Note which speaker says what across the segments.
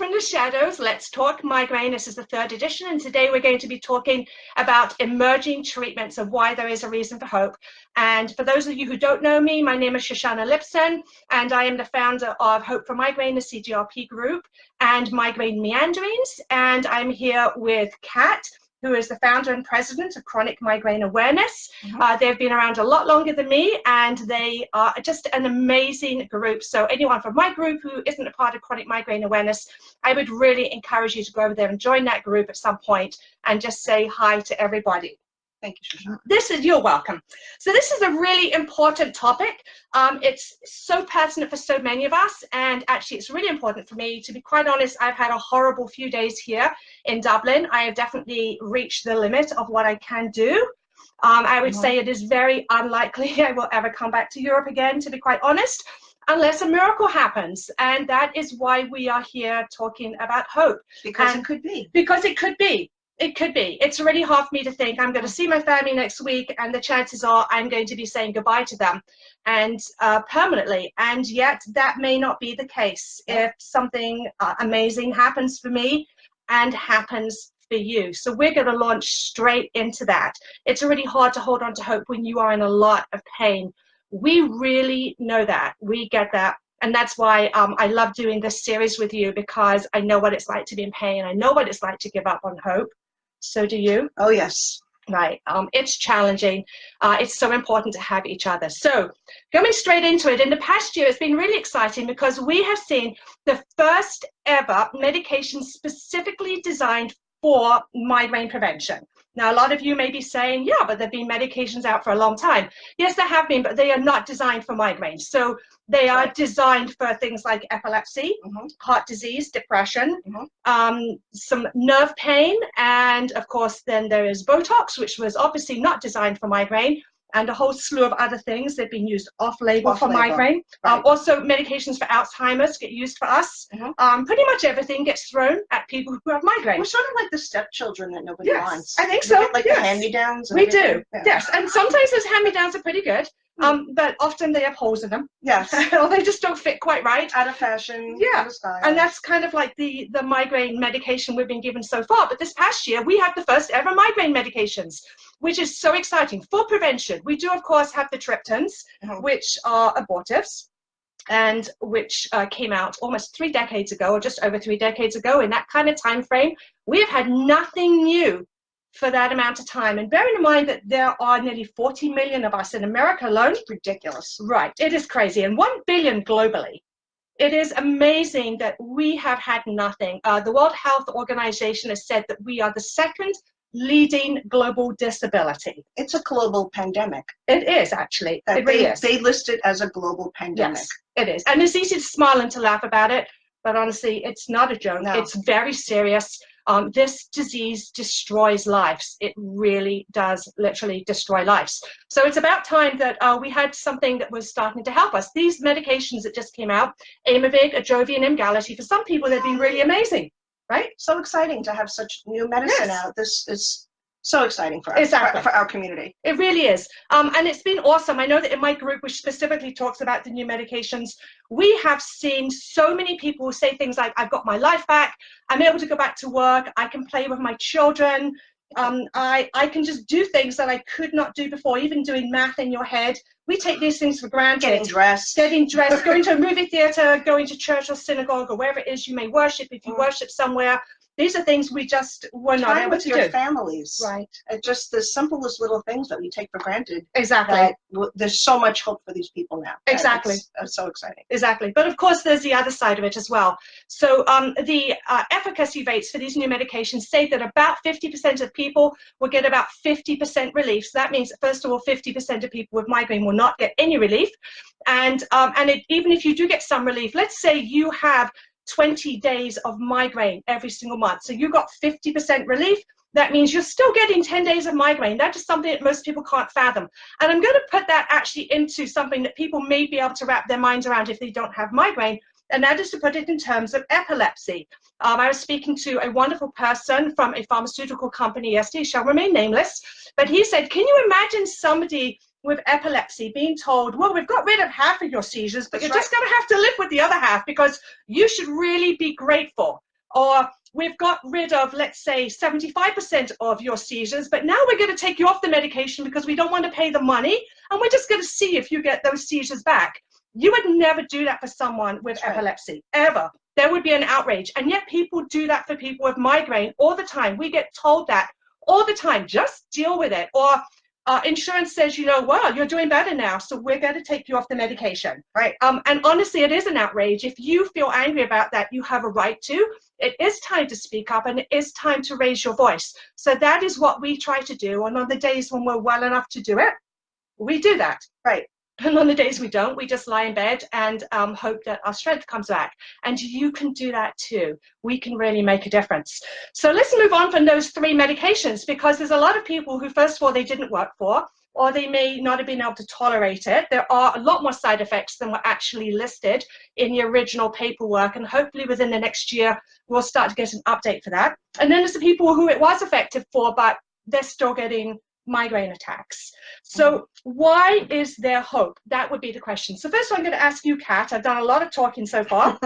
Speaker 1: from the shadows. Let's talk migraine. This is the 3rd edition, and today we're going to be talking about emerging treatments and why there is a reason for hope. And for those of you who don't know me, my name is Shoshana Lipson, and I am the founder of Hope for Migraine, the CGRP group, and Migraine Meanderings. And I'm here with Cat, who is the founder and president of Chronic Migraine Awareness. They've been around a lot longer than me, and they are just an amazing group. So anyone from my group who isn't a part of Chronic Migraine Awareness, I would really encourage you to go over there and join that group at some point and just say hi to everybody.
Speaker 2: Thank you, Shoshana.
Speaker 1: You're welcome. So this is a really important topic. It's so pertinent for so many of us, and actually it's really important for me. To be quite honest, I've had a horrible few days here in Dublin. I have definitely reached the limit of what I can do. I would say it is very unlikely I will ever come back to Europe again, to be quite honest, unless a miracle happens. And that is why we are here talking about hope.
Speaker 2: Because it could be.
Speaker 1: Because it could be. It could be. It's really hard for me to think I'm going to see my family next week, and the chances are I'm going to be saying goodbye to them, and permanently. And yet that may not be the case if something amazing happens for me and happens for you. So we're going to launch straight into that. It's really hard to hold on to hope when you are in a lot of pain. We really know that. We get that. And that's why I love doing this series with you, because I know what it's like to be in pain. I know what it's like to give up on hope. So do you?
Speaker 2: Oh, yes.
Speaker 1: Right. It's challenging. It's so important to have each other. So going straight into it, in the past year, it's been really exciting because we have seen the first ever medication specifically designed for migraine prevention. Now, a lot of you may be saying, yeah, but there have been medications out for a long time. Yes, there have been, but they are not designed for migraine. So they are designed for things like epilepsy, heart disease, depression, some nerve pain, and of course, then there is Botox, which was obviously not designed for migraine, and a whole slew of other things. They've been used off-label for migraine. Right. Also, medications for Alzheimer's get used for us. Pretty much everything gets thrown at people who have migraine.
Speaker 2: We're sort of like the stepchildren that nobody wants.
Speaker 1: I think so.
Speaker 2: Like the hand-me-downs.
Speaker 1: We do. Yeah. Yes, and sometimes those hand-me-downs are pretty good. But often they have holes in them.
Speaker 2: Yes.
Speaker 1: Or they just don't fit quite right.
Speaker 2: Out of fashion.
Speaker 1: Yeah.
Speaker 2: Out of style.
Speaker 1: And that's kind of like the migraine medication we've been given so far. But this past year, we have the first ever migraine medications, which is so exciting for prevention. We do, of course, have the triptans, which are abortives, and which came out almost 3 decades ago, or just over 3 decades ago. In that kind of time frame, we have had nothing new for that amount of time. And bearing in mind that there are nearly 40 million of us in America alone.
Speaker 2: It's ridiculous.
Speaker 1: Right, it is crazy. And 1 billion globally. It is amazing that we have had nothing. The World Health Organization has said that we are the 2nd leading global disability.
Speaker 2: It's a global pandemic.
Speaker 1: It is, actually. It really is.
Speaker 2: They list it as a global pandemic.
Speaker 1: Yes, it is. And it's easy to smile and to laugh about it, but honestly, it's not a joke. No. It's very serious. This disease destroys lives. It really does literally destroy lives. So it's about time that we had something that was starting to help us. These medications that just came out, Aimovig, Ajovy, and Emgality, for some people, they've been really amazing, right?
Speaker 2: So exciting to have such new medicine out. This is so exciting for us,
Speaker 1: exactly.
Speaker 2: for our community.
Speaker 1: It really is. And it's been awesome. I know that in my group, which specifically talks about the new medications, we have seen so many people say things like, I've got my life back, I'm able to go back to work, I can play with my children, I can just do things that I could not do before, even doing math in your head. We take these things for granted.
Speaker 2: Getting dressed,
Speaker 1: going to a movie theater, going to church or synagogue, or wherever it is you may worship, if you worship somewhere. These are things we just were not able to do.
Speaker 2: Your families.
Speaker 1: Right.
Speaker 2: Just the simplest little things that we take for granted.
Speaker 1: Exactly.
Speaker 2: There's so much hope for these people now.
Speaker 1: Exactly.
Speaker 2: It's so exciting.
Speaker 1: Exactly. But of course, there's the other side of it as well. So the efficacy rates for these new medications say that about 50% of people will get about 50% relief. So that means, first of all, 50% of people with migraine will not get any relief. And even if you do get some relief, let's say you have 20 days of migraine every single month. So you got 50% relief. That means you're still getting 10 days of migraine. That is something that most people can't fathom. And I'm going to put that actually into something that people may be able to wrap their minds around if they don't have migraine. And that is to put it in terms of epilepsy. I was speaking to a wonderful person from a pharmaceutical company yesterday, shall remain nameless, but he said, can you imagine somebody with epilepsy being told, well, we've got rid of half of your seizures, but you're just going to have to live with the other half, because you should really be grateful Or we've got rid of, let's say, 75% of your seizures, but now we're going to take you off the medication because we don't want to pay the money, and we're just going to see if you get those seizures back. You would never do that for someone with epilepsy, ever. There would be an outrage. And yet people do that for people with migraine all the time. We get told that all the time. Just deal with it. Or insurance says, you know, well, you're doing better now, so we're going to take you off the medication.
Speaker 2: Right.
Speaker 1: And honestly, it is an outrage. If you feel angry about that, you have a right to. It is time to speak up, and it is time to raise your voice. So that is what we try to do. And on the days when we're well enough to do it, we do that.
Speaker 2: Right.
Speaker 1: And on the days we don't, we just lie in bed and hope that our strength comes back. And you can do that too. We can really make a difference. So let's move on from those 3 medications, because there's a lot of people who, first of all, they didn't work for, or they may not have been able to tolerate it. There are a lot more side effects than were actually listed in the original paperwork. And hopefully within the next year, we'll start to get an update for that. And then there's the people who it was effective for, but they're still getting migraine attacks. So why is there hope? That would be the question. So first I'm going to ask you, Kat. I've done a lot of talking so far.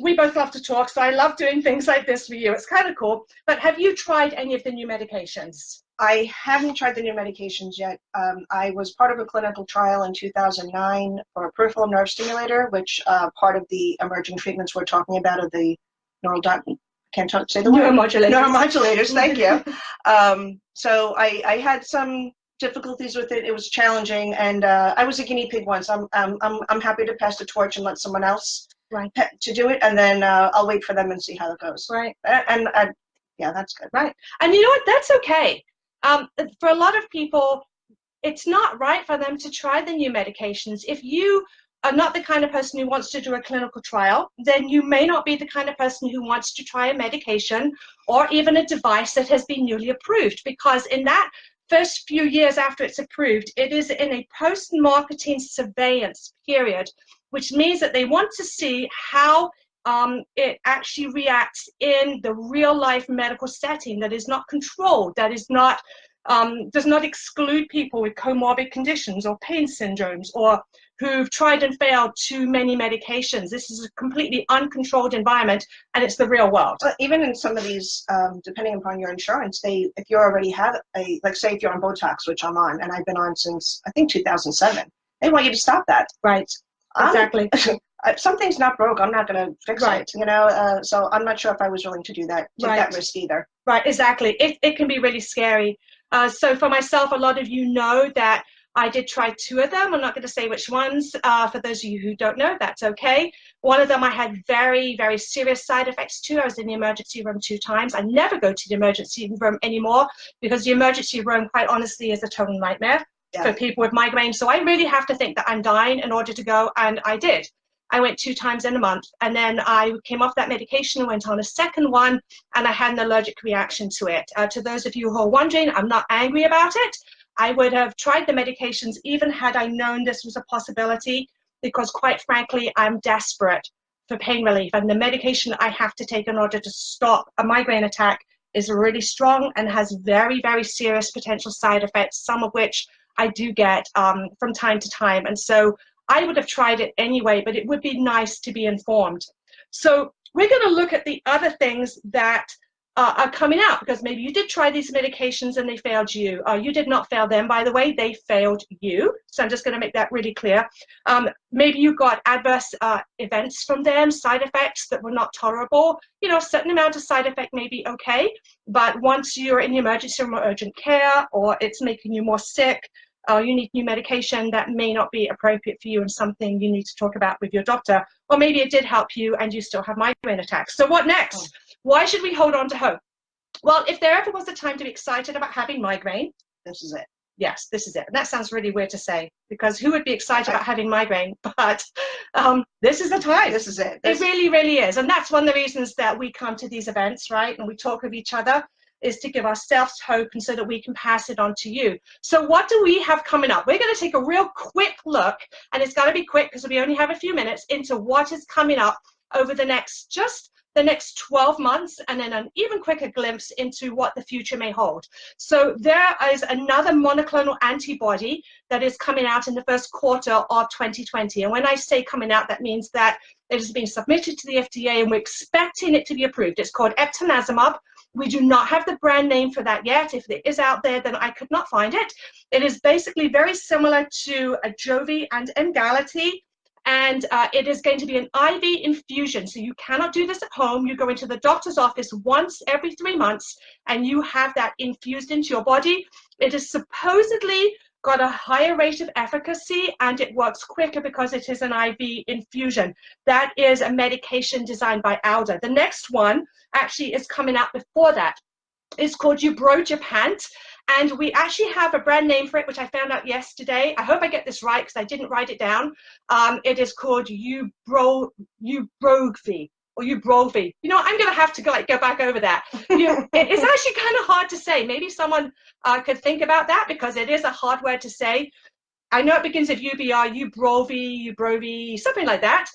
Speaker 1: We both love to talk, so I love doing things like this for you. It's kind of cool. But have you tried any of the new medications?
Speaker 2: I haven't tried the new medications yet. I was part of a clinical trial in 2009 for a peripheral nerve stimulator, which part of the emerging treatments we're talking about are the can't say the word. Neuromodulators, thank you. So I had some difficulties with it. It was challenging, and I was a guinea pig once. I'm happy to pass the torch and let someone else to do it, and then I'll wait for them and see how it goes.
Speaker 1: Right.
Speaker 2: And yeah, that's good.
Speaker 1: Right. And you know what? That's okay. For a lot of people, it's not right for them to try the new medications. If you are not the kind of person who wants to do a clinical trial, then you may not be the kind of person who wants to try a medication or even a device that has been newly approved, because in that first few years after it's approved, it is in a post-marketing surveillance period, which means that they want to see how it actually reacts in the real-life medical setting that is not controlled, that is not does not exclude people with comorbid conditions or pain syndromes or who've tried and failed too many medications. This is a completely uncontrolled environment, and it's the real world.
Speaker 2: Well, even in some of these, depending upon your insurance, if you already have like say if you're on Botox, which I'm on, and I've been on since, I think, 2007, they want you to stop that.
Speaker 1: Right, exactly.
Speaker 2: Something's not broke, I'm not going to fix it, you know, so I'm not sure if I was willing to do that, take that risk either.
Speaker 1: Right, exactly. It can be really scary. So for myself, a lot of you know that I did try 2 of them. I'm not going to say which ones. For those of you who don't know, that's okay. One of them I had very, very serious side effects to. I was in the emergency room 2 times. I never go to the emergency room anymore because the emergency room, quite honestly, is a total nightmare for people with migraine. So I really have to think that I'm dying in order to go, and I did. I went 2 times in a month, and then I came off that medication and went on a second one, and I had an allergic reaction to it. To those of you who are wondering, I'm not angry about it. I would have tried the medications even had I known this was a possibility, because quite frankly, I'm desperate for pain relief, and the medication I have to take in order to stop a migraine attack is really strong and has very, very serious potential side effects, some of which I do get from time to time. And so I would have tried it anyway, but it would be nice to be informed. So we're going to look at the other things that are coming out, because maybe you did try these medications and they failed you. You did not fail them, by the way, they failed you. So I'm just going to make that really clear. Maybe you got adverse events from them, side effects that were not tolerable. You know, a certain amount of side effect may be okay, but once you're in the emergency room or urgent care, or it's making you more sick, you need new medication, that may not be appropriate for you and something you need to talk about with your doctor. Or maybe it did help you and you still have migraine attacks. So what next? Why should we hold on to hope? Well, if there ever was a time to be excited about having migraine,
Speaker 2: this is it.
Speaker 1: Yes, this is it. And that sounds really weird to say, because who would be excited about having migraine? But this is the time.
Speaker 2: This is it.
Speaker 1: It really, really is. And that's one of the reasons that we come to these events, right? And we talk with each other, is to give ourselves hope and so that we can pass it on to you. So what do we have coming up? We're going to take a real quick look, and it's got to be quick because we only have a few minutes, into what is coming up over the next just the next 12 months, and then an even quicker glimpse into what the future may hold. So there is another monoclonal antibody that is coming out in the first quarter of 2020. And when I say coming out, that means that it has been submitted to the FDA and we're expecting it to be approved. It's called eptinezumab. We do not have the brand name for that yet. If it is out there, then I could not find it. It is basically very similar to Ajovy and Emgality. And it is going to be an IV infusion. So you cannot do this at home. You go into the doctor's office once every 3 months and you have that infused into your body. It is supposedly got a higher rate of efficacy and it works quicker because it is an IV infusion. That is a medication designed by Alda. The next one actually is coming out before that. It's called ubrogepant, and we actually have a brand name for it, which I found out yesterday. I hope I get this right because I didn't write it down. It is called Ubrogvi or Ubrogvi. You know, I'm going to have to go back over that. It's actually kind of hard to say. Maybe someone could think about that because it is a hard word to say. I know it begins with UBR, Ubrovi, something like that.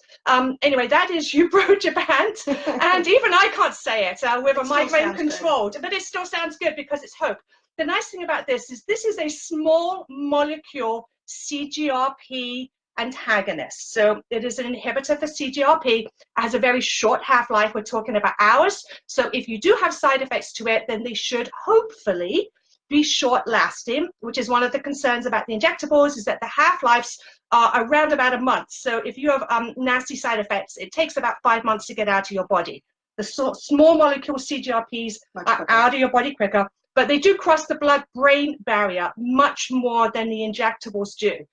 Speaker 1: Anyway, that is ubrogepant, and even I can't say it with a migraine controlled, but it still sounds good because it's hope. The nice thing about this is a small molecule CGRP antagonist. So it is an inhibitor for CGRP. It has a very short half-life. We're talking about hours. So if you do have side effects to it, then they should hopefully be short-lasting, which is one of the concerns about the injectables, is that the half-lives are around about a month. So if you have nasty side effects, it takes about 5 months to get out of your body. The small molecule CGRPs are out of your body quicker, but they do cross the blood-brain barrier much more than the injectables do.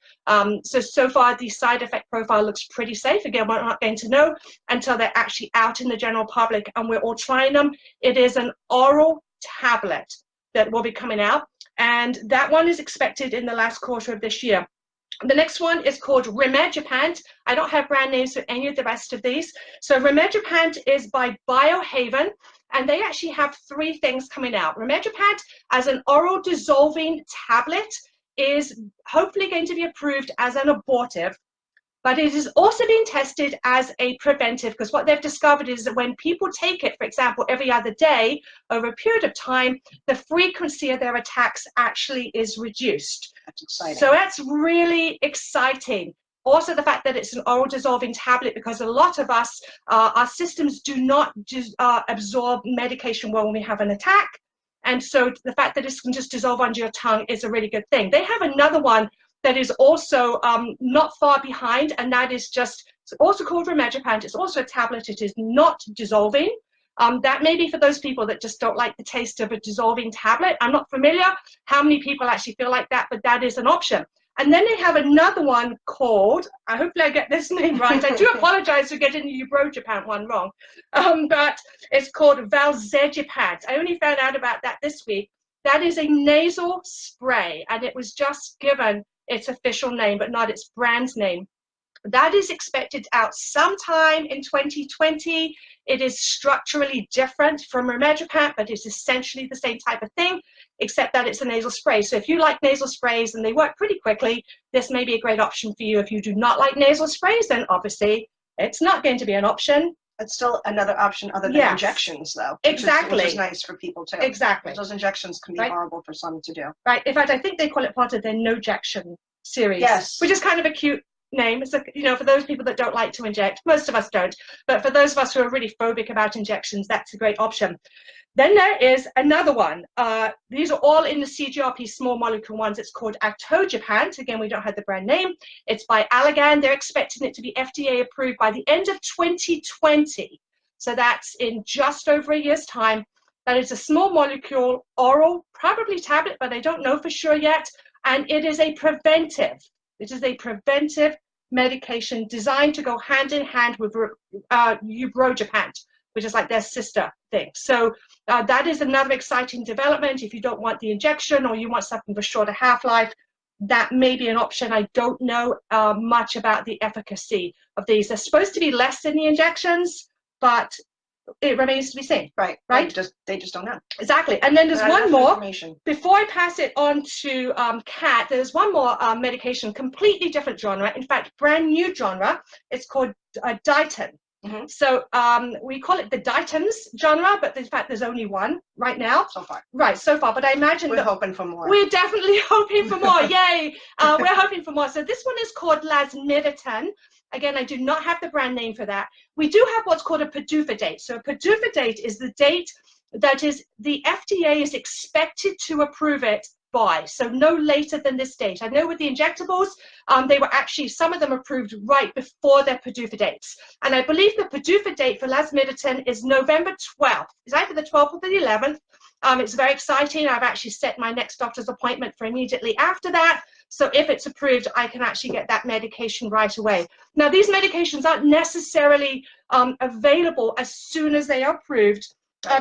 Speaker 1: So far, the side effect profile looks pretty safe. Again, we're not going to know until they're actually out in the general public and we're all trying them. It is an oral tablet that will be coming out, and that one is expected in the last quarter of this year. The next one is called rimegepant. I don't have brand names for any of the rest of these. So rimegepant is by Biohaven, and they actually have 3 things coming out. Rimegepant as an oral dissolving tablet is hopefully going to be approved as an abortive, but it is also being tested as a preventive, because what they've discovered is that when people take it, for example, every other day over a period of time, the frequency of their attacks actually is reduced.
Speaker 2: That's exciting.
Speaker 1: So that's really exciting. Also the fact that it's an oral dissolving tablet, because a lot of us, our systems do not just absorb medication well when we have an attack. And so the fact that it can just dissolve under your tongue is a really good thing. They have another one that is also not far behind, and that is just, it's also called rimegepant. It's also a tablet. It is not dissolving. That may be for those people that just don't like the taste of a dissolving tablet. I'm not familiar how many people actually feel like that, but that is an option. And then they have another one called, hopefully I get this name right. I do apologize for getting the ubrogepant one wrong, but it's called valzegepant. I only found out about that this week. That is a nasal spray, and it was just given its official name, but not its brand name. That is expected out sometime in 2020. It is structurally different from rimegepant, but it's essentially the same type of thing, except that it's a nasal spray. So if you like nasal sprays and they work pretty quickly, this may be a great option for you. If you do not like nasal sprays, then obviously it's not going to be an option.
Speaker 2: It's still another option other than injections, though.
Speaker 1: Exactly.
Speaker 2: Which is nice for people, too.
Speaker 1: Exactly.
Speaker 2: Those injections can be horrible for some to do.
Speaker 1: Right. In fact, I think they call it part of their no-jection series.
Speaker 2: Yes.
Speaker 1: Which is kind of a cute name. It's, you know, for those people that don't like to inject. Most of us don't. But for those of us who are really phobic about injections, that's a great option. Then there is another one. These are all in the CGRP small molecule ones. It's called atogepant. Again, we don't have the brand name. It's by Allergan. They're expecting it to be FDA approved by the end of 2020. So that's in just over a year's time. That is a small molecule, oral, probably tablet, but I don't know for sure yet. And it is a preventive. It is a preventive medication designed to go hand in hand with ubrogepant, which is like their sister thing. So that is another exciting development. If you don't want the injection or you want something with a shorter half-life, that may be an option. I don't know much about the efficacy of these. They're supposed to be less than the injections, but it remains to be seen.
Speaker 2: Right.
Speaker 1: Right?
Speaker 2: They just don't know.
Speaker 1: Exactly. And then there's one more. Before I pass it on to Kat, there's one more medication, completely different genre. In fact, brand new genre. It's called Ditan. So we call it the triptans genre, but in fact there's only one right now.
Speaker 2: So far.
Speaker 1: Right, so far. But I imagine
Speaker 2: we're hoping for more.
Speaker 1: We're definitely hoping for more. Yay! We're hoping for more. So this one is called lasmiditan. Again, I do not have the brand name for that. We do have what's called a PDUFA date. So a PDUFA date is the date that is the FDA is expected to approve it by, so no later than this date. I know with the injectables, they were actually, some of them approved right before their PDUFA dates. And I believe the PDUFA date for lasmiditan is November 12th. It's either the 12th or the 11th. It's very exciting. I've actually set my next doctor's appointment for immediately after that. So if it's approved, I can actually get that medication right away. Now, these medications aren't necessarily available as soon as they are approved,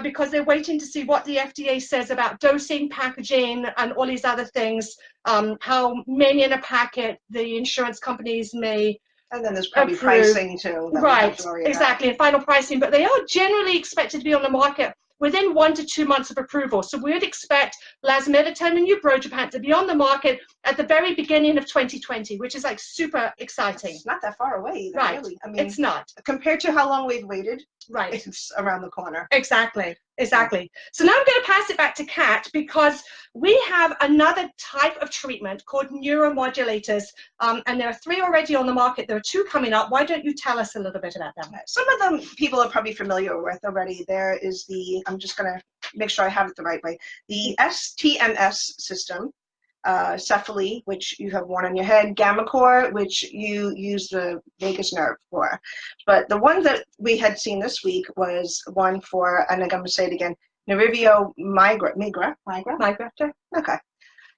Speaker 1: because they're waiting to see what the FDA says about dosing, packaging, and all these other things, how many in a packet the insurance companies may
Speaker 2: and then there's probably
Speaker 1: approve.
Speaker 2: Pricing too.
Speaker 1: Right, exactly, and final pricing. But they are generally expected to be on the market within 1 to 2 months of approval. So we would expect lasmiditan and ubrogepant to be on the market at the very beginning of 2020, which is like super exciting.
Speaker 2: It's not that far away either,
Speaker 1: right.
Speaker 2: Really. I mean,
Speaker 1: it's not.
Speaker 2: Compared to how long we've waited,
Speaker 1: right.
Speaker 2: It's around the corner.
Speaker 1: Exactly, exactly. So now I'm going to pass it back to Kat, because we have another type of treatment called neuromodulators, and there are 3 already on the market. There are 2 coming up. Why don't you tell us a little bit about them?
Speaker 2: Some of them people are probably familiar with already. There is the, I'm just going to make sure I have it the right way, the STMS system, cephaly, which you have one on your head, gammacore, which you use the vagus nerve for. But the one that we had seen this week was one for, and I'm going to say it again, Nervio migra. Okay.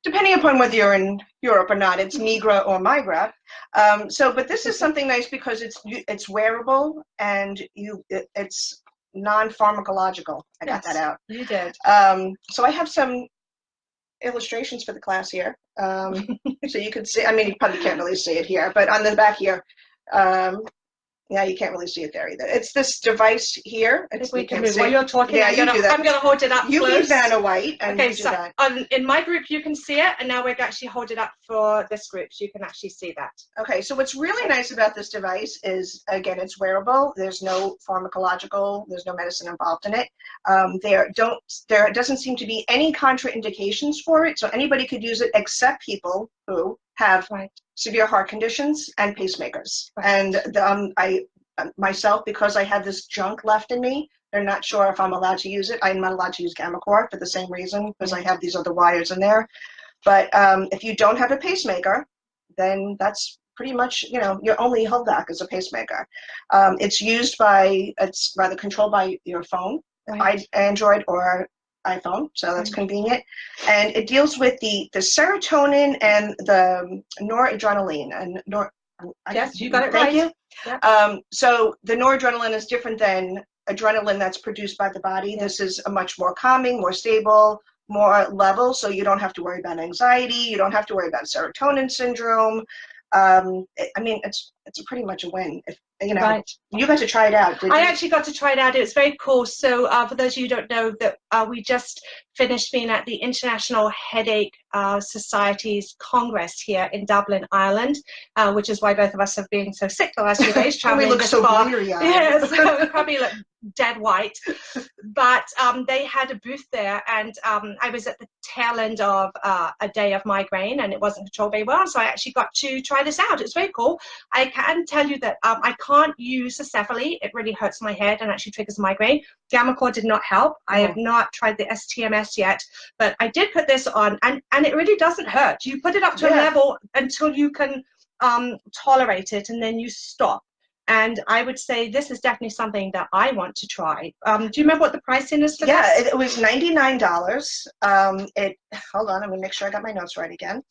Speaker 2: Depending upon whether you're in Europe or not, it's migra or migra. But this is something nice because it's wearable and it's non-pharmacological. I got that out.
Speaker 1: You did.
Speaker 2: So I have some illustrations for the class here. So you can see, I mean, you probably can't really see it here, but on the back here, yeah, you can't really see it there either. It's this device here.
Speaker 1: I think we can move. While you're talking,
Speaker 2: yeah, you do that.
Speaker 1: I'm going to hold it up
Speaker 2: You
Speaker 1: close.
Speaker 2: be Vanna White. And
Speaker 1: okay, so in my group, you can see it, and now we're actually hold it up for this group, so you can actually see that.
Speaker 2: Okay, so what's really nice about this device is, again, it's wearable. There's no pharmacological, there's no medicine involved in it. There doesn't seem to be any contraindications for it, so anybody could use it except people who have severe heart conditions and pacemakers. And I myself, because I have this junk left in me, they're not sure if I'm allowed to use it. I'm not allowed to use gammacore for the same reason, because I have these other wires in there. But if you don't have a pacemaker, then that's pretty much, you know, your only holdback is a pacemaker. It's rather controlled by your phone, Android or iPhone, so that's convenient. And it deals with the serotonin and the noradrenaline. And
Speaker 1: yes, you got it
Speaker 2: right.
Speaker 1: Thank you.
Speaker 2: Yep. So the noradrenaline is different than adrenaline that's produced by the body. This is a much more calming, more stable, more level, so you don't have to worry about anxiety. You don't have to worry about serotonin syndrome. I mean, it's pretty much a win. If, you know, you got to try it out.
Speaker 1: I actually got to try it out. It was very cool. So for those of you who don't know, that we just finished being at the International Headache Society's Congress here in Dublin, Ireland, which is why both of us have been so sick the last few days traveling
Speaker 2: we look
Speaker 1: this
Speaker 2: so
Speaker 1: far.
Speaker 2: bleary-eyed.
Speaker 1: Yes, we probably look dead white. But they had a booth there, and I was at the tail end of a day of migraine, and it wasn't controlled very well, so I actually got to try this out. It's very cool. I can tell you that I can't use the cephaly. It really hurts my head and actually triggers migraine. gammacore did not help. I have not tried the STMS yet, but I did put this on, and it really doesn't hurt. You put it up to a level until you can tolerate it, and then you stop. And I would say this is definitely something that I want to try. Do you remember what the pricing is for this?
Speaker 2: Yeah, it was $99. Hold on, I'm gonna make sure I got my notes right again.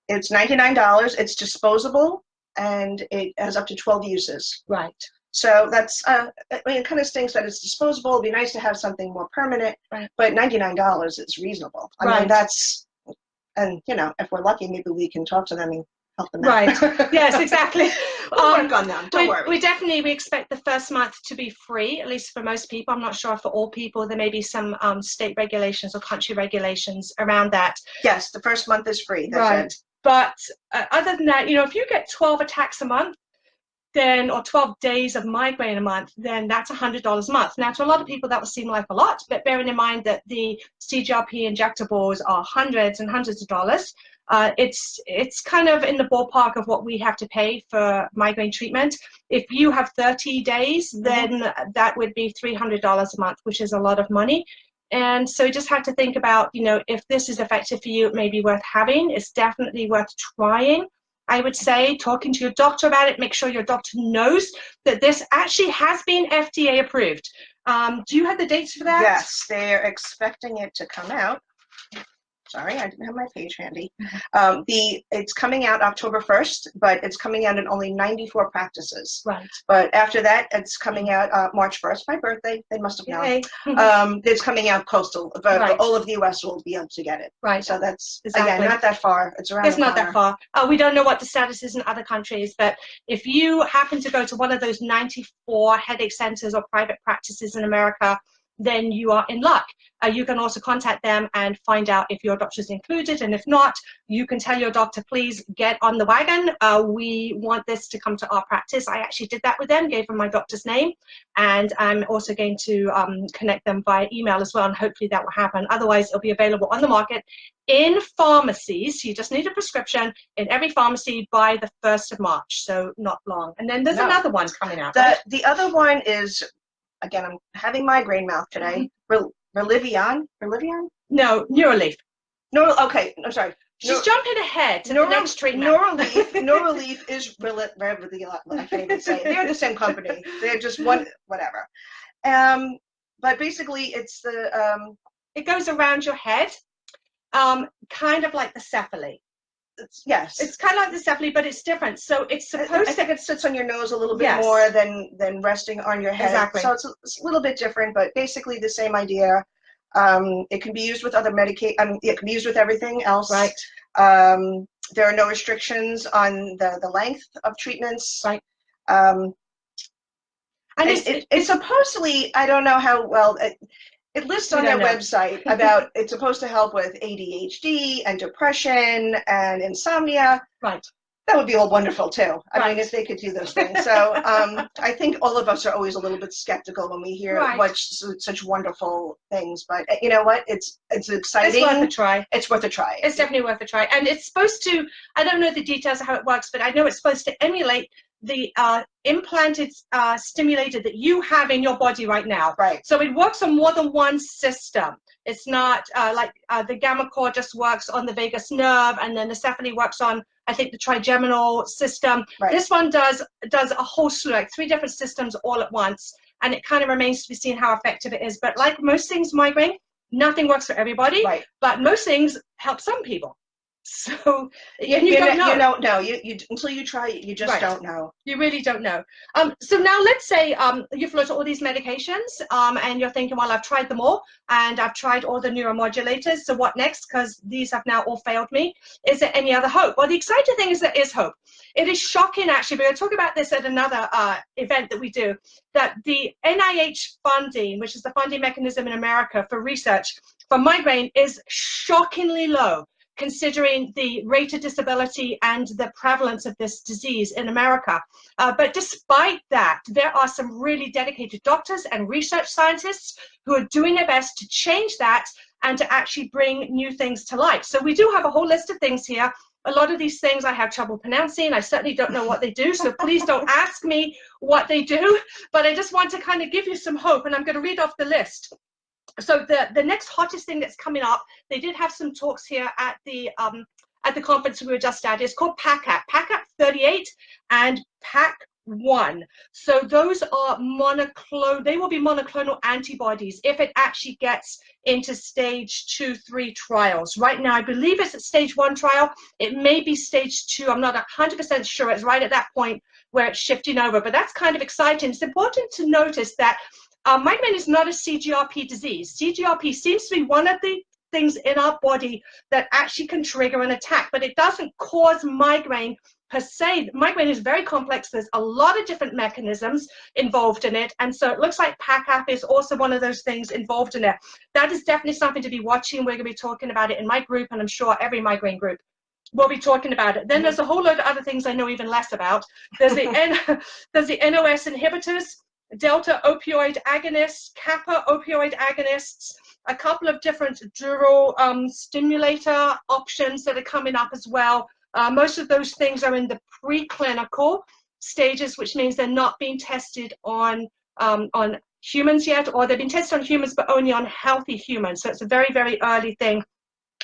Speaker 2: It's $99. It's disposable, and it has up to 12 uses.
Speaker 1: Right.
Speaker 2: So that's, I mean, it kind of stinks that it's disposable. It'd be nice to have something more permanent, but $99 is reasonable. I mean, that's, and you know, if we're lucky, maybe we can talk to them and help them out.
Speaker 1: Right. Yes, exactly.
Speaker 2: We'll work on them. Don't worry.
Speaker 1: We expect the first month to be free, at least for most people. I'm not sure for all people. There may be some state regulations or country regulations around that.
Speaker 2: Yes, the first month is free. That's it.
Speaker 1: But other than that, you know, if you get 12 attacks a month, then, or 12 days of migraine a month, then that's $100 a month. Now, to a lot of people, that will seem like a lot, but bearing in mind that the CGRP injectables are hundreds and hundreds of dollars, it's kind of in the ballpark of what we have to pay for migraine treatment. If you have 30 days, then that would be $300 a month, which is a lot of money. And so you just have to think about, you know, if this is effective for you, it may be worth having. It's definitely worth trying. I would say talking to your doctor about it, make sure your doctor knows that this actually has been FDA approved. Do you have the dates for that?
Speaker 2: Yes, they're expecting it to come out. Sorry, I didn't have my page handy. It's coming out October 1st, but it's coming out in only 94 practices.
Speaker 1: Right.
Speaker 2: But after that, it's coming out March 1st, my birthday. They must have known.
Speaker 1: Okay.
Speaker 2: It's coming out coastal, but
Speaker 1: Right.
Speaker 2: all of the U.S. will be able to get it.
Speaker 1: Right.
Speaker 2: So that's,
Speaker 1: Exactly.
Speaker 2: again, not that far. It's around
Speaker 1: It's
Speaker 2: the
Speaker 1: not
Speaker 2: corner.
Speaker 1: that far. We don't know what the status is in other countries, but if you happen to go to one of those 94 headache centers or private practices in America, then you are in luck. You can also contact them and find out if your doctor is included, and if not, you can tell your doctor, please get on the wagon. We want this to come to our practice. I actually did that with them, gave them my doctor's name, and I'm also going to connect them via email as well, and hopefully that will happen. Otherwise, it'll be available on the market in pharmacies. You just need a prescription in every pharmacy by the 1st of March, so not long. And then there's another one coming out.
Speaker 2: The other one is, again, I'm having migraine mouth today. Relivion?
Speaker 1: No, Neuraleaf.
Speaker 2: No, okay, I'm sorry.
Speaker 1: She's jumping ahead to the next treatment.
Speaker 2: Neuraleaf is Relivion. I can't even say it. They're the same company. They're just one, whatever. But basically, it's the
Speaker 1: it goes around your head, kind of like the cephaly.
Speaker 2: Yes,
Speaker 1: it's kind of like the cephaly, but it's different. So it's supposed
Speaker 2: I think it sits on your nose a little bit
Speaker 1: Yes.
Speaker 2: more than resting on your head.
Speaker 1: Exactly.
Speaker 2: So it's a little bit different, but basically the same idea. It can be used with other it can be used with everything else.
Speaker 1: Right.
Speaker 2: There are no restrictions on the length of treatments.
Speaker 1: Right.
Speaker 2: And it's supposedly, I don't know how well, it lists on their website about it's supposed to help with ADHD and depression and insomnia.
Speaker 1: Right.
Speaker 2: That would be all wonderful too. I
Speaker 1: Right.
Speaker 2: mean, if they could do those things. So I think all of us are always a little bit skeptical when we hear such wonderful things. But you know what? It's exciting.
Speaker 1: It's worth a try.
Speaker 2: It's worth a try.
Speaker 1: It's definitely worth a try. And it's supposed to, I don't know the details of how it works, but I know it's supposed to emulate the implanted stimulator that you have in your body right now.
Speaker 2: Right.
Speaker 1: So it works on more than one system. It's not like the gamma core just works on the vagus nerve, and then the cephaly works on, I think, the trigeminal system.
Speaker 2: Right.
Speaker 1: This one does a whole slew, like 3 different systems all at once, and it kind of remains to be seen how effective it is. But like most things, migraine, nothing works for everybody. Right. But most things help some people. So you don't know.
Speaker 2: You don't know. You until you try it, you just don't know.
Speaker 1: You really don't know. So now let's say you've looked at all these medications and you're thinking, well, I've tried them all and I've tried all the neuromodulators. So what next? Because these have now all failed me. Is there any other hope? Well, the exciting thing is there is hope. It is shocking, actually. We're going to talk about this at another event that we do, that the NIH funding, which is the funding mechanism in America for research for migraine, is shockingly low, considering the rate of disability and the prevalence of this disease in America. But despite that, there are some really dedicated doctors and research scientists who are doing their best to change that and to actually bring new things to light. So we do have a whole list of things here. A lot of these things I have trouble pronouncing. I certainly don't know what they do, so please don't ask me what they do. But I just want to kind of give you some hope, and I'm going to read off the list. So the next hottest thing that's coming up, they did have some talks here at the conference we were just at. It's called PACAP 38 and PAC1. So those are they will be monoclonal antibodies if it actually gets into stage 2, 3 trials. Right now, I believe it's at stage 1 trial. It may be stage 2. I'm not 100% sure. It's right at that point where it's shifting over, but that's kind of exciting. It's important to notice that migraine is not a CGRP disease. CGRP seems to be one of the things in our body that actually can trigger an attack, but it doesn't cause migraine per se. Migraine is very complex. There's a lot of different mechanisms involved in it, and so it looks like PACAP is also one of those things involved in it. That is definitely something to be watching. We're going to be talking about it in my group, and I'm sure every migraine group. we'll be talking about it. Then there's a whole load of other things I know even less about. There's the there's the NOS inhibitors, delta opioid agonists, kappa opioid agonists, a couple of different dural stimulator options that are coming up as well. Most of those things are in the preclinical stages, which means they're not being tested on humans yet, or they've been tested on humans but only on healthy humans. So it's a very, very early thing.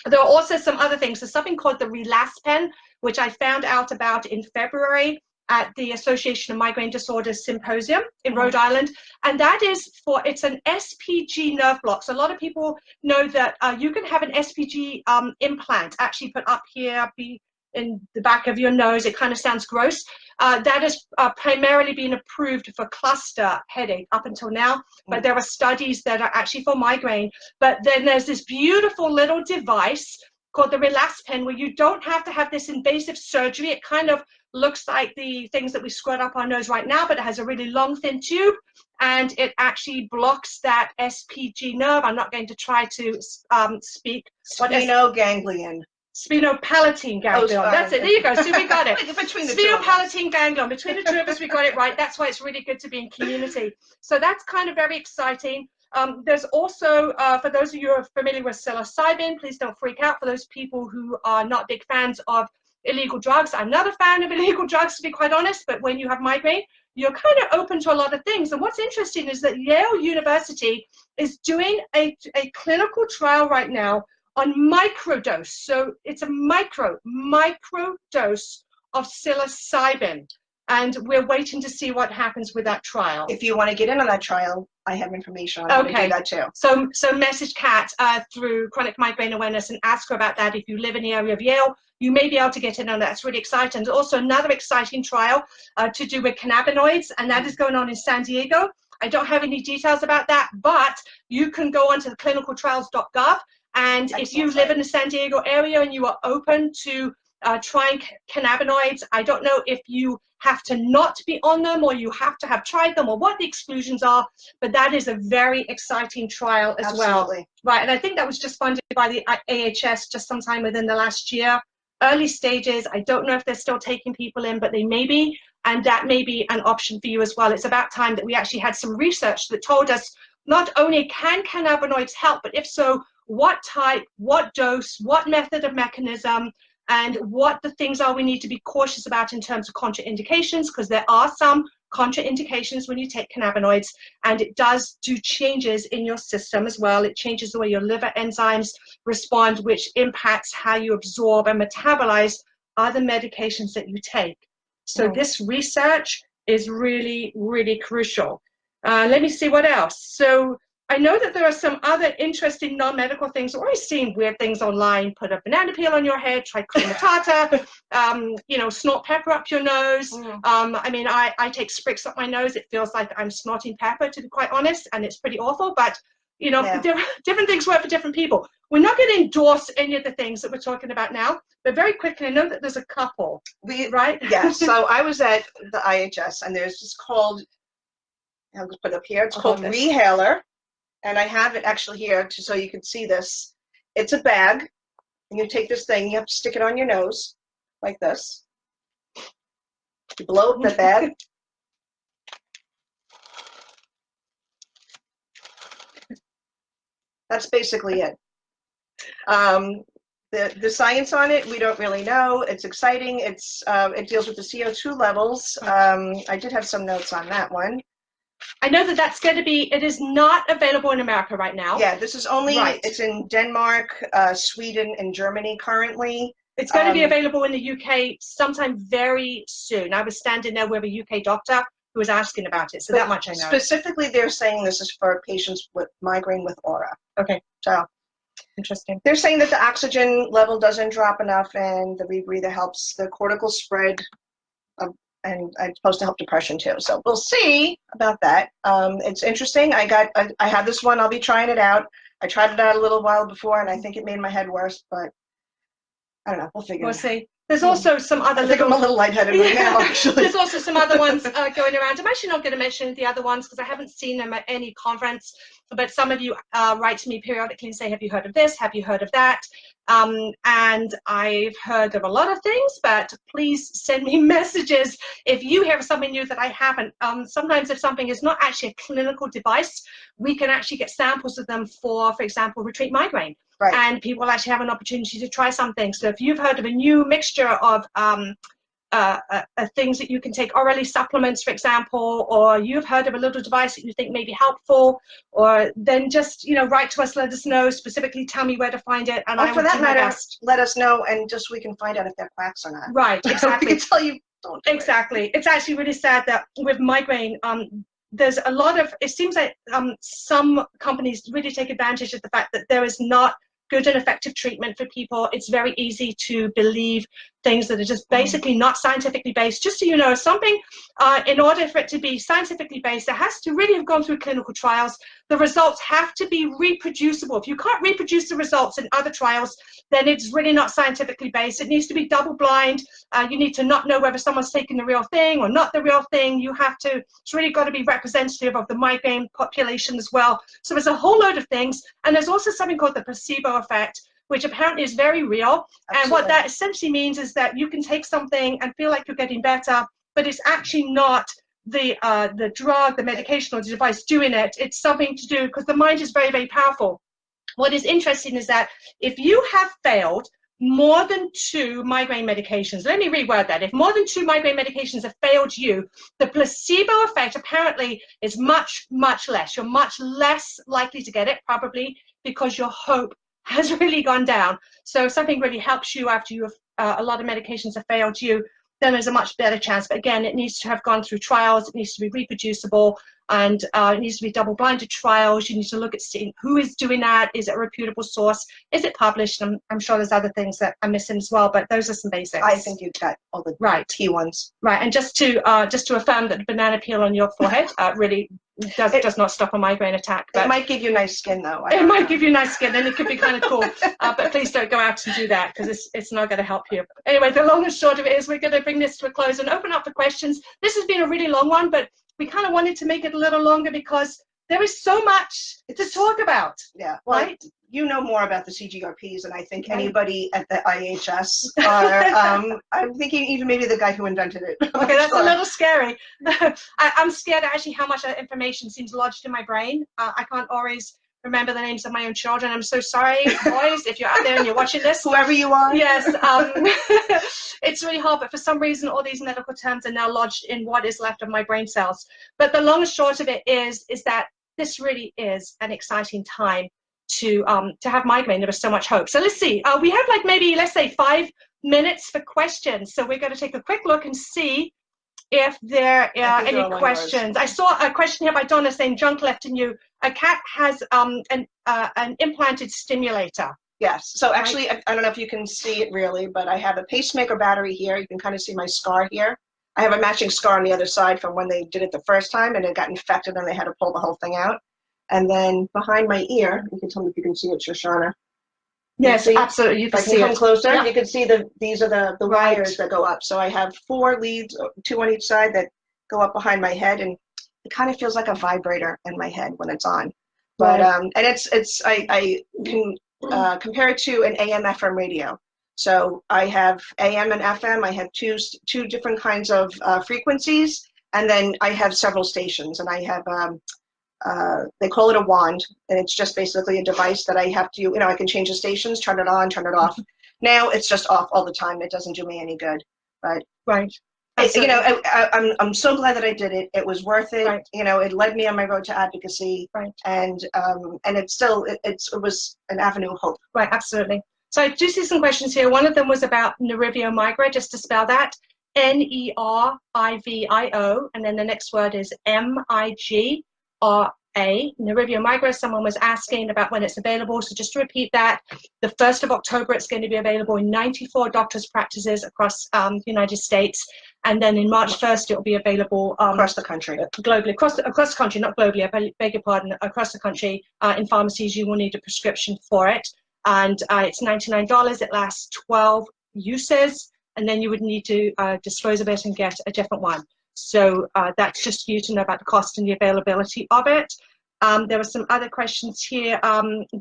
Speaker 1: There are also some other things. There's something called the Relaspen, which I found out about in February at the Association of Migraine Disorders Symposium in Rhode Island. And that is it's an SPG nerve block. So a lot of people know that you can have an SPG implant actually put up here, in the back of your nose. It kind of sounds gross. That has primarily been approved for cluster headache up until now, but there are studies that are actually for migraine. But then there's this beautiful little device called the Relaspen, where you don't have to have this invasive surgery. It kind of looks like the things that we squirt up our nose right now, but it has a really long, thin tube, and it actually blocks that SPG nerve. I'm not going to try to speak.
Speaker 2: Sphenoganglion.
Speaker 1: Sphenopalatine ganglion.
Speaker 2: Oh,
Speaker 1: that's it. There you go. So we got it.
Speaker 2: Between the
Speaker 1: Sphenopalatine ganglion. Between the two of us, we got it right. That's why it's really good to be in community. So that's kind of very exciting. There's also, for those of you who are familiar with psilocybin, please don't freak out. For those people who are not big fans of illegal drugs, I'm not a fan of illegal drugs, to be quite honest, but when you have migraine, you're kind of open to a lot of things. And what's interesting is that Yale University is doing a clinical trial right now on microdose. So it's a micro dose of psilocybin. And we're waiting to see what happens with that trial.
Speaker 2: If you want to get in on that trial, I have information on how to do that too.
Speaker 1: So message Cat through Chronic Migraine Awareness and ask her about that. If you live in the area of Yale, you may be able to get in on that. It's really exciting. There's also another exciting trial to do with cannabinoids, and that is going on in San Diego. I don't have any details about that, but you can go onto the clinicaltrials.gov, and if you live in the San Diego area and you are open to trying cannabinoids, I don't know if you have to not be on them or you have to have tried them or what the exclusions are, but that is a very exciting trial as well. Right, and I think that was just funded by the AHS just sometime within the last year. Early stages, I don't know if they're still taking people in, but they may be, and that may be an option for you as well. It's about time that we actually had some research that told us not only can cannabinoids help, but if so, what type, what dose, what method of mechanism, and what the things are we need to be cautious about in terms of contraindications, because there are some contraindications when you take cannabinoids, and it does do changes in your system as well. It changes the way your liver enzymes respond, which impacts how you absorb and metabolize other medications that you take. So this research is really, really crucial. Let me see what else. So I know that there are some other interesting non-medical things. We're always seeing weird things online. Put a banana peel on your head, try cream matata, snort pepper up your nose. I mean, I take sprigs up my nose. It feels like I'm snorting pepper, to be quite honest, and it's pretty awful. But, different things work for different people. We're not going to endorse any of the things that we're talking about now, but very quickly, I know that there's a couple, right?
Speaker 2: Yes, so I was at the IHS, and there's this called, I'll just put it up here, it's called Rehaler. And I have it actually here so you can see this. It's a bag, and you take this thing, you have to stick it on your nose, like this. You blow up the bag. That's basically it. The science on it, we don't really know. It's exciting. It deals with the CO2 levels. I did have some notes on that one.
Speaker 1: I know that that's going to be, it is not available in America right now.
Speaker 2: Yeah, this is only, it's in Denmark, Sweden, and Germany currently.
Speaker 1: It's going to be available in the UK sometime very soon. I was standing there with a UK doctor who was asking about it, so that much I know. Specifically,
Speaker 2: they're saying this is for patients with migraine with aura.
Speaker 1: Okay.
Speaker 2: So,
Speaker 1: interesting.
Speaker 2: They're saying that the oxygen level doesn't drop enough, and the rebreather helps the cortical spread and it's supposed to help depression too. So we'll see about that. It's interesting. I have this one. I'll be trying it out. I tried it out a little while before, and I think it made my head worse. But I don't know. We'll figure
Speaker 1: We'll
Speaker 2: it out.
Speaker 1: see. There's also some other
Speaker 2: I think I'm a little lightheaded right now, actually.
Speaker 1: There's also some other ones going around. I'm actually not going to mention the other ones because I haven't seen them at any conference, but some of you write to me periodically and say, have you heard of this? Have you heard of that? And I've heard of a lot of things, but please send me messages if you hear something new that I haven't. Sometimes if something is not actually a clinical device, we can actually get samples of them for example, retreat migraine. Right. And people actually have an opportunity to try something. So if you've heard of a new mixture of things that you can take orally, supplements, for example, or you've heard of a little device that you think may be helpful, or then just, you know, write to us, let us know, specifically tell me where to find it. And
Speaker 2: for that matter, let us know, and just we can find out if they're quacks or not.
Speaker 1: Right, exactly.
Speaker 2: We can tell you, don't do
Speaker 1: exactly. It's actually really sad that with migraine, there's a lot of, it seems like some companies really take advantage of the fact that there is not good and effective treatment for people. It's very easy to believe things that are just basically not scientifically based. Just so you know, something, in order for it to be scientifically based, it has to really have gone through clinical trials. The results have to be reproducible. If you can't reproduce the results in other trials, then it's really not scientifically based. It needs to be double blind. You need to not know whether someone's taking the real thing or not the real thing. You have to, it's really got to be representative of the migraine population as well. So there's a whole load of things. And there's also something called the placebo effect, which apparently is very real. Absolutely. And what that essentially means is that you can take something and feel like you're getting better, but it's actually not the drug, the medication, or the device doing it. It's something to do, because the mind is very, very powerful. What is interesting is that if you have failed more than 2 migraine medications, let me reword that. If more than 2 migraine medications have failed you, the placebo effect apparently is much, much less. You're much less likely to get it, probably because your hope has really gone down. So if something really helps you after you have, a lot of medications have failed you, then there's a much better chance. But again, it needs to have gone through trials, it needs to be reproducible, and it needs to be double-blinded trials. You need to look at seeing who is doing that. Is it a reputable source? Is it published? I'm sure there's other things that I'm missing as well, but those are some basics.
Speaker 2: I think you've got all the key ones.
Speaker 1: Right, and just to affirm that the banana peel on your forehead really does not stop a migraine attack. But
Speaker 2: it might give you nice skin, though.
Speaker 1: It might give you nice skin, and it could be kind of cool. But please don't go out and do that, because it's not going to help you. Anyway, the long and short of it is we're going to bring this to a close and open up for questions. This has been a really long one, but we kind of wanted to make it a little longer because there is so much to talk about.
Speaker 2: Yeah, well, right? You know more about the CGRPs than I think anybody at the IHS. Or, I'm thinking even maybe the guy who invented it.
Speaker 1: Okay, that's a little scary. I'm scared actually how much that information seems lodged in my brain. I can't always remember the names of my own children. I'm so sorry, boys, if you're out there and you're watching this.
Speaker 2: Whoever you are.
Speaker 1: Yes. It's really hard, but for some reason, all these medical terms are now lodged in what is left of my brain cells. But the long and short of it is that this really is an exciting time to have migraine. There is so much hope. So let's see. We have like maybe, let's say, 5 minutes for questions. So we're going to take a quick look and see if there are any questions. I saw a question here by Donna saying, junk left in you. A cat has an implanted stimulator.
Speaker 2: Yes. So actually, I don't know if you can see it really, but I have a pacemaker battery here. You can kind of see my scar here. I have a matching scar on the other side from when they did it the first time, and it got infected and they had to pull the whole thing out. And then behind my ear, you can tell me if you can see it, Shoshana.
Speaker 1: Yes, absolutely. You can see it.
Speaker 2: Come closer. Yeah. You can see these are the wires that go up. So I have 4 leads, 2 on each side, that go up behind my head, and it kind of feels like a vibrator in my head when it's on. But and I can compare it to an AM/FM radio. So I have AM and FM. I have two different kinds of frequencies, and then I have several stations, and I have they call it a wand, and it's just basically a device that I have to, I can change the stations, turn it on, turn it off. Now it's just off all the time. It doesn't do me any good, but I'm so glad that I did it. It was worth it. Right. It led me on my road to advocacy, and it was an avenue of hope.
Speaker 1: Right, absolutely. So I do see some questions here. One of them was about Nerivio migra, just to spell that, Nerivio, and then the next word is Migra. Nerivio migra, someone was asking about when it's available. So just to repeat that, the 1st of October, it's going to be available in 94 doctors' practices across the United States. And then in March 1st, it will be available
Speaker 2: across the country.
Speaker 1: Globally, across the country, not globally, I beg your pardon, across the country. In pharmacies, you will need a prescription for it. and it's $99. It lasts 12 uses, and then you would need to dispose of it and get a different one. So that's just for you to know about the cost and the availability of it. There were some other questions here.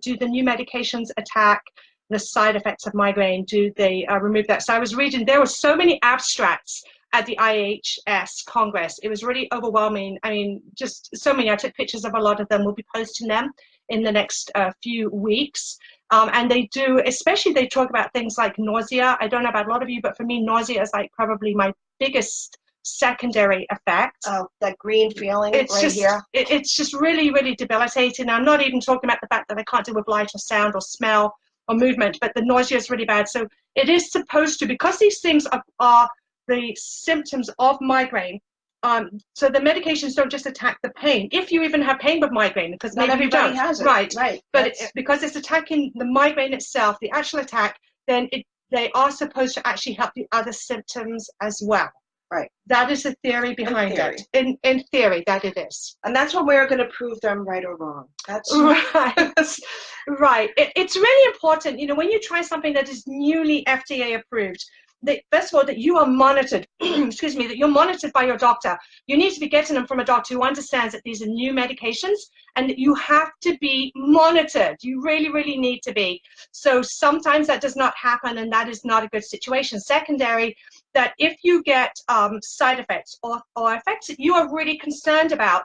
Speaker 1: Do the new medications attack the side effects of migraine? Do they remove that? So I was reading, there were so many abstracts at the IHS Congress. It was really overwhelming. I mean, just so many. I took pictures of a lot of them. We'll be posting them in the next few weeks. And they do, especially they talk about things like nausea. I don't know about a lot of you, but for me, nausea is like probably my biggest secondary effect.
Speaker 2: Oh, that green feeling
Speaker 1: it's
Speaker 2: right
Speaker 1: just,
Speaker 2: here.
Speaker 1: It's just really, really debilitating. I'm not even talking about the fact that I can't deal with light or sound or smell or movement, but the nausea is really bad. So it is supposed to, because these things are the symptoms of migraine. So the medications don't just attack the pain. If you even have pain with migraine, because
Speaker 2: Not
Speaker 1: maybe you
Speaker 2: everybody
Speaker 1: don't.
Speaker 2: has it.
Speaker 1: Right. But because it's attacking the migraine itself, the actual attack, then they are supposed to actually help the other symptoms as well.
Speaker 2: Right.
Speaker 1: That is the theory behind it. In theory, that it is.
Speaker 2: And that's when we're going to prove them right or wrong. That's
Speaker 1: right. Right. It's really important, you know, when you try something that is newly FDA approved, first of all, that you are monitored, excuse me, that you're monitored by your doctor. You need to be getting them from a doctor who understands that these are new medications and that you have to be monitored. You really, really need to be. So sometimes that does not happen, and that is not a good situation. Secondary, that if you get side effects or effects that you are really concerned about,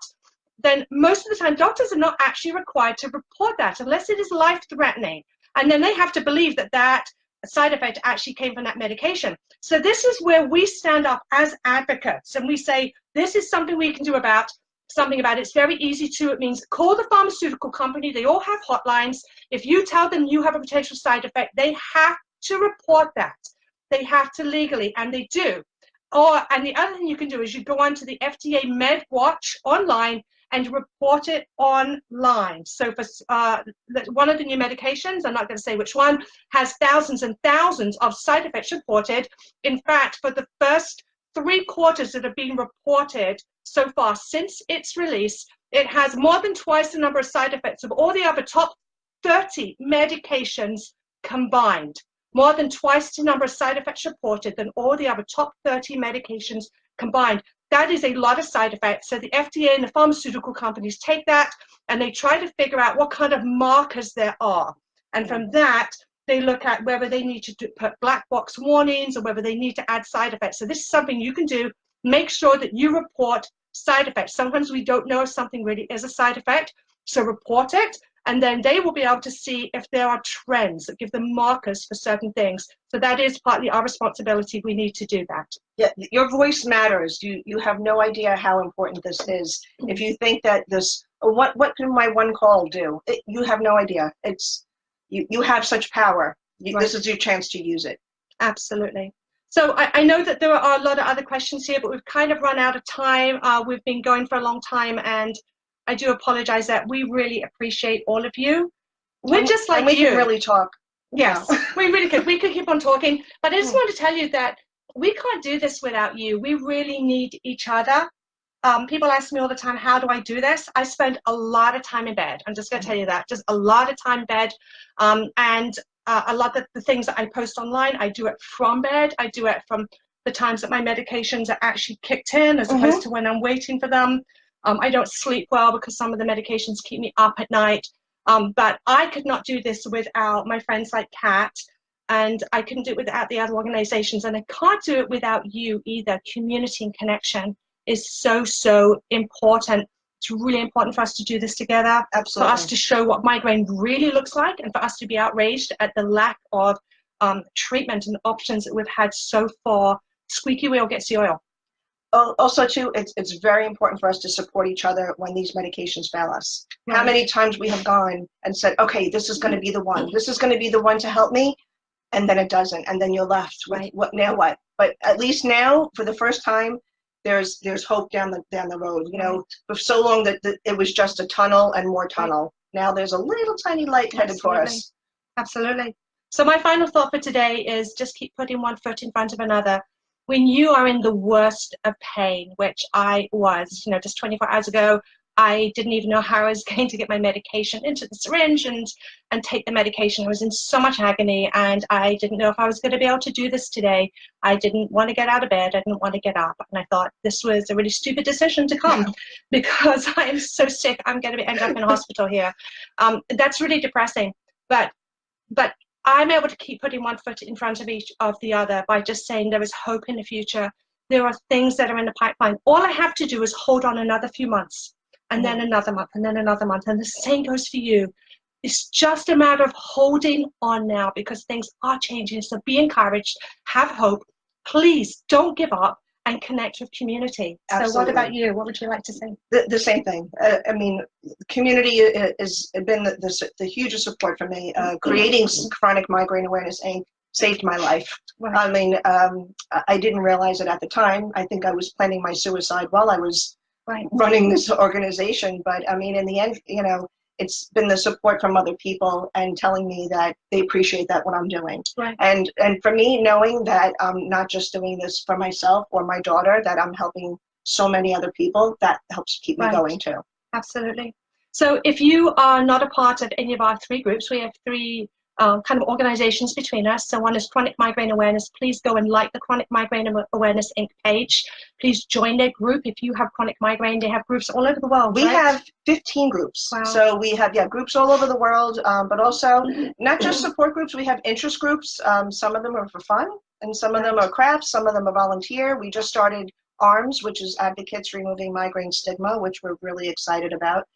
Speaker 1: then most of the time doctors are not actually required to report that unless it is life-threatening. And then they have to believe that that side effect actually came from that medication. So this is where we stand up as advocates and we say, this is something we can do about something about it. It's very easy to, it means call the pharmaceutical company. They all have hotlines. If you tell them you have a potential side effect, they have to report that. They have to legally, and they do. And the other thing you can do is you go onto the FDA MedWatch online and report it online. So for one of the new medications, I'm not going to say which one, has thousands and thousands of side effects reported. In fact, for the first 3 quarters that have been reported so far since its release, it has more than twice the number of side effects of all the other top 30 medications combined. More than twice the number of side effects reported than all the other top 30 medications combined. That is a lot of side effects. So the FDA and the pharmaceutical companies take that and they try to figure out what kind of markers there are. And from that, they look at whether they need to put black box warnings or whether they need to add side effects. So this is something you can do. Make sure that you report side effects. Sometimes we don't know if something really is a side effect, so report it. And then they will be able to see if there are trends that give them markers for certain things. So that is partly our responsibility. We need to do that.
Speaker 2: Yeah, your voice matters. You have no idea how important this is. If you think that this, what can my one call do? You have no idea. It's you have such power.
Speaker 1: Right.
Speaker 2: This is your chance to use it.
Speaker 1: Absolutely. So I know that there are a lot of other questions here, but we've kind of run out of time. We've been going for a long time, and I do apologize that we really appreciate all of you. We're just like you.
Speaker 2: We can really talk.
Speaker 1: Yes, we really could. We could keep on talking, but I just want to tell you that we can't do this without you. We really need each other. People ask me all the time, how do I do this? I spend a lot of time in bed. I'm just going to tell you that. Just a lot of time in bed. And a lot of the things that I post online, I do it from bed. I do it from the times that my medications are actually kicked in as opposed to when I'm waiting for them. I don't sleep well because some of the medications keep me up at night. But I could not do this without my friends like Cat, and I couldn't do it without the other organizations, and I can't do it without you either. Community and connection is so, so important. It's really important for us to do this together.
Speaker 2: Absolutely.
Speaker 1: For us to show what migraine really looks like, and for us to be outraged at the lack of treatment and options that we've had so far. Squeaky wheel gets the oil.
Speaker 2: Also, too, it's very important for us to support each other when these medications fail us.
Speaker 1: Right.
Speaker 2: How many times we have gone and said, okay, this is going to be the one. This is going to be the one to help me, and then it doesn't, and then you're left with what now what? But at least now, for the first time, there's hope down the road. You know, for so long that it was just a tunnel and more tunnel. Now there's a little tiny light headed for us.
Speaker 1: Absolutely. So my final thought for today is just keep putting one foot in front of another. When you are in the worst of pain, which I was, you know, just 24 hours ago, I didn't even know how I was going to get my medication into the syringe and take the medication. I was in so much agony, and I didn't know if I was going to be able to do this today. I didn't want to get out of bed. I didn't want to get up. And I thought this was a really stupid decision to come because I am so sick. I'm going to end up in hospital here. That's really depressing. But I'm able to keep putting one foot in front of each of the other by just saying there is hope in the future. There are things that are in the pipeline. All I have to do is hold on another few months, and then another month, and then another month. And the same goes for you. It's just a matter of holding on now, because things are changing. So be encouraged, have hope. Please don't give up, and connect with community.
Speaker 2: Absolutely.
Speaker 1: So what about you? What would you like to say?
Speaker 2: The same thing. I mean, community has been the hugest support for me. Creating Chronic Migraine Awareness Inc. saved my life.
Speaker 1: Right.
Speaker 2: I mean, I didn't realize it at the time. I think I was planning my suicide while I was running this organization. But I mean, in the end, you know, it's been the support from other people and telling me that they appreciate that what I'm doing.
Speaker 1: Right.
Speaker 2: And for me, knowing that I'm not just doing this for myself or my daughter, that I'm helping so many other people, that helps keep me going too.
Speaker 1: Absolutely. So if you are not a part of any of our 3 groups, we have 3 kind of organizations between us. So one is Chronic Migraine Awareness. Please go and like the Chronic Migraine Awareness Inc. page. Please join their group. If you have chronic migraine, they have groups all over the world.
Speaker 2: We have 15 groups.
Speaker 1: Wow.
Speaker 2: So we have groups all over the world, but also not just support groups. We have interest groups. Some of them are for fun, and some of them are crafts. Some of them are volunteer. We just started ARMS, which is Advocates Removing Migraine Stigma, which we're really excited about.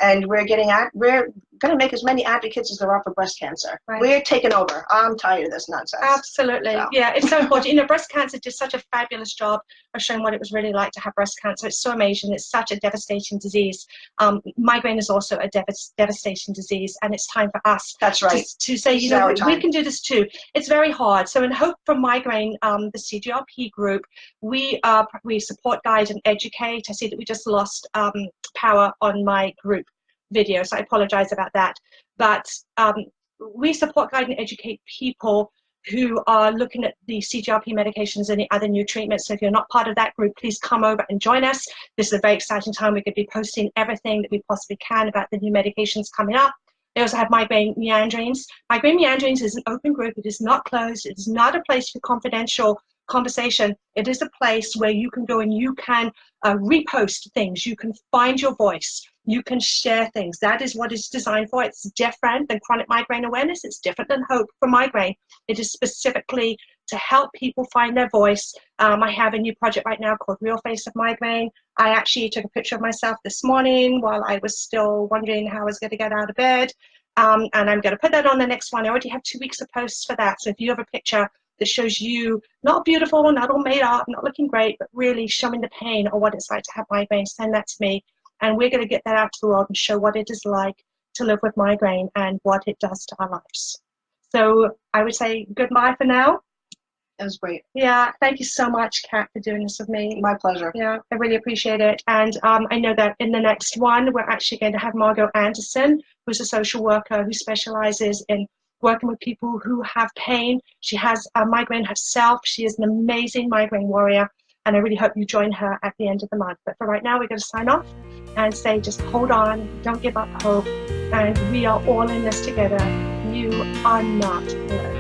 Speaker 2: And we're going to make as many advocates as there are for breast cancer.
Speaker 1: Right.
Speaker 2: We're taking over. I'm tired of this nonsense.
Speaker 1: Absolutely.
Speaker 2: So.
Speaker 1: Yeah, it's so important. You know, breast cancer did such a fabulous job of showing what it was really like to have breast cancer. It's so amazing. It's such a devastating disease. Migraine is also a devastating disease, and it's time for us to say, you know, we can do this too. It's very hard. So in Hope for Migraine, the CGRP group, we support, guide, and educate. I see that we just lost power on my group video, so I apologize about that. But we support, guide, and educate people who are looking at the CGRP medications and the other new treatments. So if you're not part of that group, please come over and join us. This is a very exciting time. We're going to be posting everything that we possibly can about the new medications coming up. They also have Migraine Meanderings. Migraine Meanderings is an open group. It is not closed. It is not a place for confidential conversation. It is a place where you can go and you can repost things. You can find your voice. You can share things. That is what it's designed for. It's different than Chronic Migraine Awareness. It's different than Hope for Migraine. It is specifically to help people find their voice. I have a new project right now called Real Face of Migraine. I actually took a picture of myself this morning while I was still wondering how I was going to get out of bed. And I'm going to put that on the next one. I already have 2 weeks of posts for that. So if you have a picture that shows you not beautiful, not all made up, not looking great, but really showing the pain or what it's like to have migraine, send that to me. And we're going to get that out to the world and show what it is like to live with migraine and what it does to our lives. So I would say goodbye for now.
Speaker 2: It was great.
Speaker 1: Yeah, thank you so much, Kat, for doing this with me.
Speaker 2: My pleasure.
Speaker 1: Yeah, I really appreciate it. And I know that in the next one, we're actually going to have Margot Anderson, who's a social worker who specializes in working with people who have pain. She has a migraine herself. She is an amazing migraine warrior. And I really hope you join her at the end of the month. But for right now, we're going to sign off and say, just hold on, don't give up hope. And we are all in this together. You are not alone.